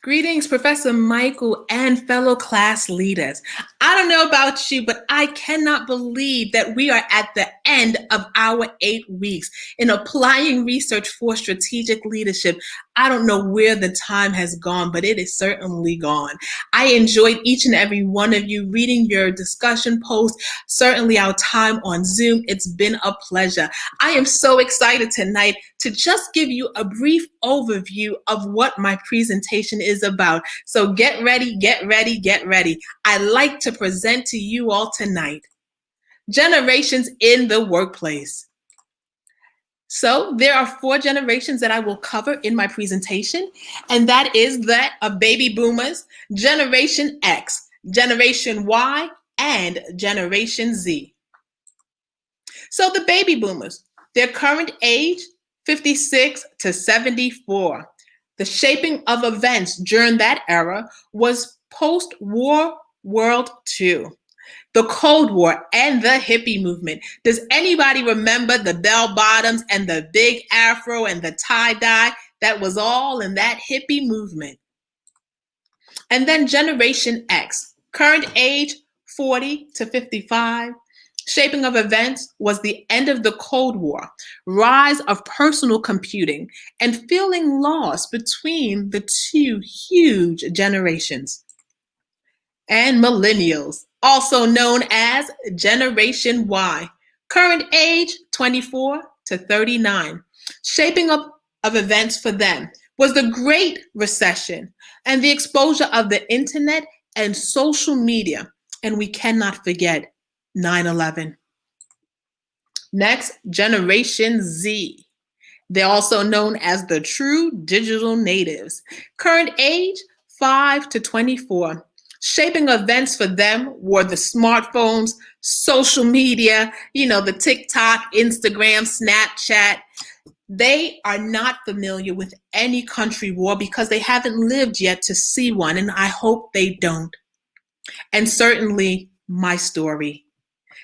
Greetings, Professor Michael and fellow class leaders. I don't know about you, but I cannot believe that we are at the end of our 8 weeks in applying research for strategic leadership. I don't know where the time has gone, but it is certainly gone. I enjoyed each and every one of you reading your discussion posts, certainly our time on Zoom. It's been a pleasure. I am so excited tonight to just give you a brief overview of what my presentation is about. So get ready, get ready, get ready. I like to present to you all tonight generations in the workplace. So there are 4 generations that I will cover in my presentation, and that is that of baby boomers, Generation X, Generation Y, and Generation Z. So the baby boomers, their current age, 56 to 74. The shaping of events during that era was post-war World II, the Cold War, and the hippie movement. Does anybody remember the bell bottoms and the big afro and the tie-dye? That was all in that hippie movement. And then Generation X, current age 40 to 55. Shaping of events was the end of the Cold War, rise of personal computing, and feeling lost between the two huge generations. And millennials, also known as Generation Y, current age 24 to 39. Shaping up of events for them was the Great Recession and the exposure of the internet and social media. And we cannot forget 9/11. Next, Generation Z. They're also known as the true digital natives. Current age, 5 to 24. Shaping events for them were the smartphones, social media, the TikTok, Instagram, Snapchat. They are not familiar with any country war because they haven't lived yet to see one, and I hope they don't. And certainly my story.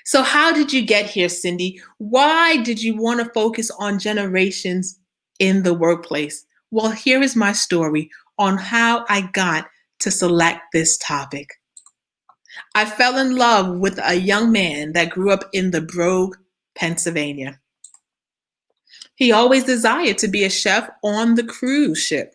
So how did you get here, Cindy? Why did you want to focus on generations in the workplace? Well, here is my story on how I got to select this topic. I fell in love with a young man that grew up in the Brogue, Pennsylvania. He always desired to be a chef on the cruise ship.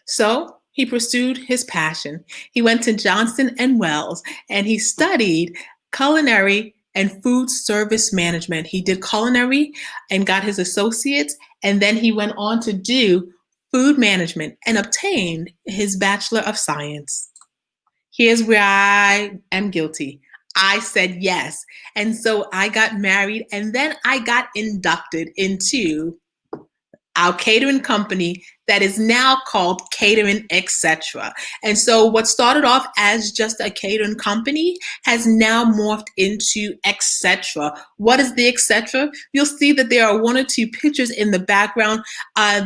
So he pursued his passion. He went to Johnson and Wells and he studied culinary and food service management. He did culinary and got his associates, and then he went on to do food management and obtained his Bachelor of Science. Here's where I am guilty. I said yes. And so I got married, and then I got inducted into our catering company that is now called Catering Etc. And so what started off as just a catering company has now morphed into Etc. What is the Etc.? You'll see that there are 1 or 2 pictures in the background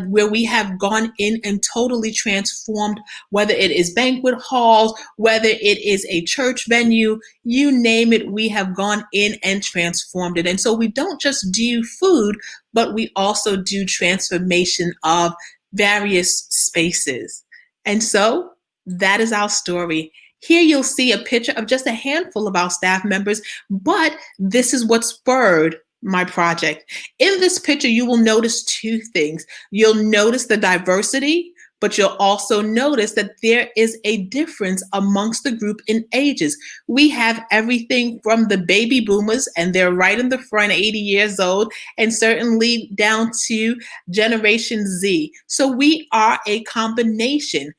where we have gone in and totally transformed, whether it is banquet halls, whether it is a church venue, you name it, we have gone in and transformed it. And so we don't just do food, but we also do transformation of various spaces. And so that is our story. Here you'll see a picture of just a handful of our staff members, but this is what spurred my project. In this picture, you will notice 2 things. You'll notice the diversity, but you'll also notice that there is a difference amongst the group in ages. We have everything from the baby boomers, and they're right in the front, 80 years old, and certainly down to Generation Z. So we are a combination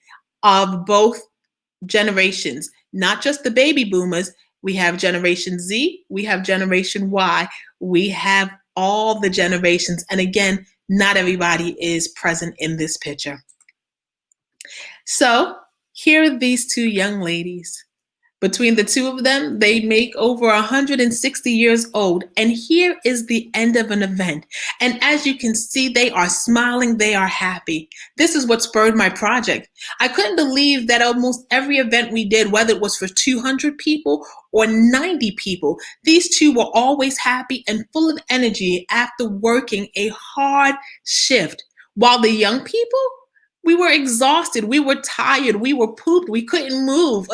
of both generations, not just the baby boomers. We have Generation Z, we have Generation Y, we have all the generations. And again, not everybody is present in this picture. So here are these 2 young ladies. Between the 2 of them, they make over 160 years old. And here is the end of an event. And as you can see, they are smiling, they are happy. This is what spurred my project. I couldn't believe that almost every event we did, whether it was for 200 people or 90 people, these 2 were always happy and full of energy after working a hard shift. While the young people, We were exhausted. We were tired. We were pooped. We couldn't move,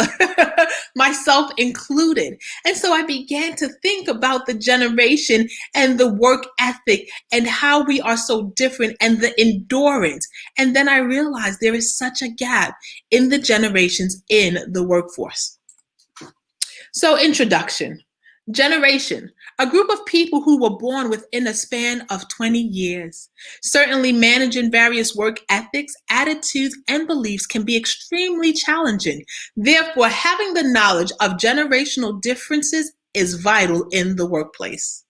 myself included. And so I began to think about the generation and the work ethic and how we are so different and the endurance. And then I realized there is such a gap in the generations in the workforce. So, introduction. Generation, a group of people who were born within a span of 20 years. Certainly, managing various work ethics, attitudes, and beliefs can be extremely challenging. Therefore, having the knowledge of generational differences is vital in the workplace.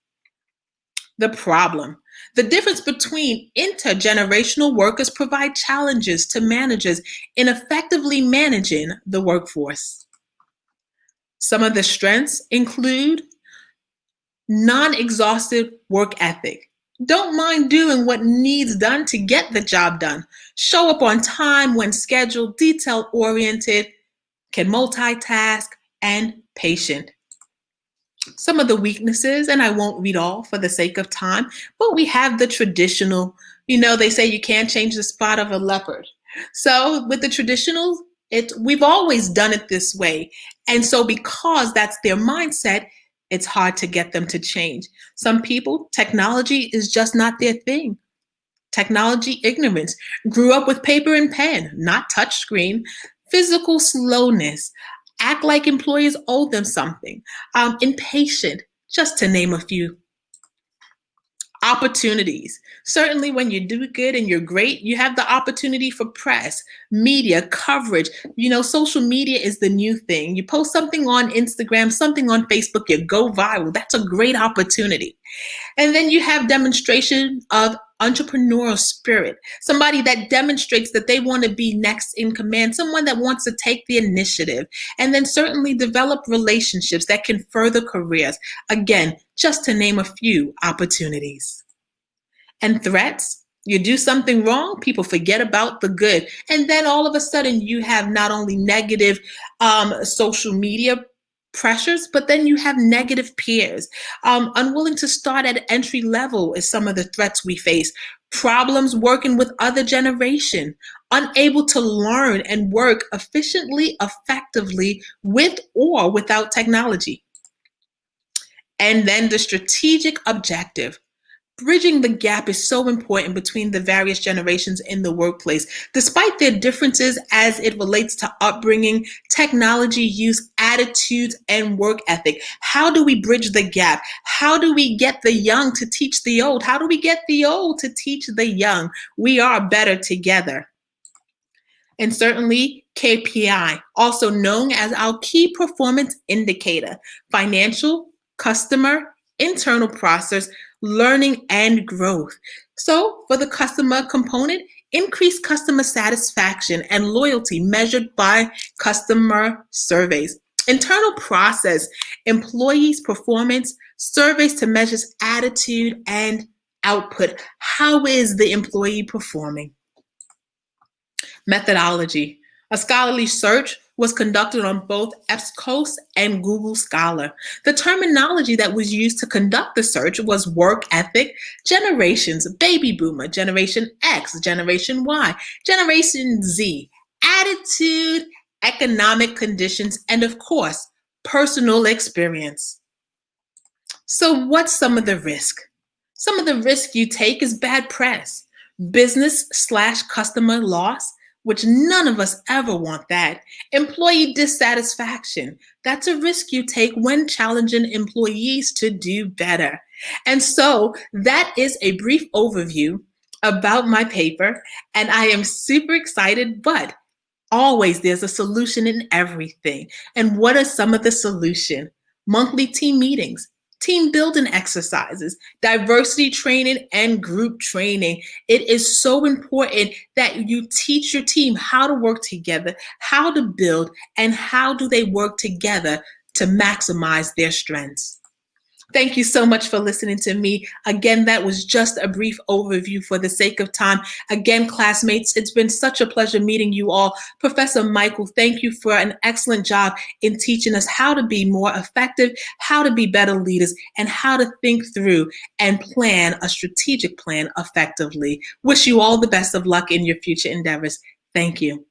The problem. The difference between intergenerational workers provide challenges to managers in effectively managing the workforce. Some of the strengths include non-exhaustive work ethic. Don't mind doing what needs done to get the job done. Show up on time when scheduled, detail-oriented, can multitask, and patient. Some of the weaknesses, and I won't read all for the sake of time, but we have the traditional, they say you can't change the spot of a leopard. So with the traditional, we've always done it this way. And so because that's their mindset, it's hard to get them to change. Some people, technology is just not their thing. Technology ignorance, grew up with paper and pen, not touchscreen, physical slowness, act like employees owe them something, impatient, just to name a few. Opportunities. Certainly when you do good and you're great, you have the opportunity for press, media, coverage. Social media is the new thing. You post something on Instagram, something on Facebook, you go viral. That's a great opportunity. And then you have demonstration of entrepreneurial spirit, somebody that demonstrates that they want to be next in command, someone that wants to take the initiative, and then certainly develop relationships that can further careers. Again, just to name a few opportunities. And threats. You do something wrong, people forget about the good. And then all of a sudden you have not only negative social media pressures, but then you have negative peers. Unwilling to start at entry level is some of the threats we face. Problems working with other generation. Unable to learn and work efficiently, effectively with or without technology. And then the strategic objective. Bridging the gap is so important between the various generations in the workplace. Despite their differences as it relates to upbringing, technology use, attitudes, and work ethic, how do we bridge the gap? How do we get the young to teach the old? How do we get the old to teach the young? We are better together. And certainly KPI, also known as our key performance indicator, financial, customer, internal process, learning, and growth. So for the customer component, increased customer satisfaction and loyalty measured by customer surveys. Internal process, employees' performance, surveys to measure attitude and output. How is the employee performing? Methodology. A scholarly search was conducted on both EBSCOS and Google Scholar. The terminology that was used to conduct the search was work ethic, generations, baby boomer, generation X, generation Y, generation Z, attitude, economic conditions, and of course, personal experience. So what's some of the risk? Some of the risk you take is bad press, business/customer loss, which none of us ever want that. Employee dissatisfaction. That's a risk you take when challenging employees to do better. And so that is a brief overview about my paper, and I am super excited, but always there's a solution in everything. And what are some of the solutions? Monthly team meetings, team building exercises, diversity training, and group training. It is so important that you teach your team how to work together, how to build, and how do they work together to maximize their strengths. Thank you so much for listening to me. Again, that was just a brief overview for the sake of time. Again, classmates, it's been such a pleasure meeting you all. Professor Michael, thank you for an excellent job in teaching us how to be more effective, how to be better leaders, and how to think through and plan a strategic plan effectively. Wish you all the best of luck in your future endeavors. Thank you.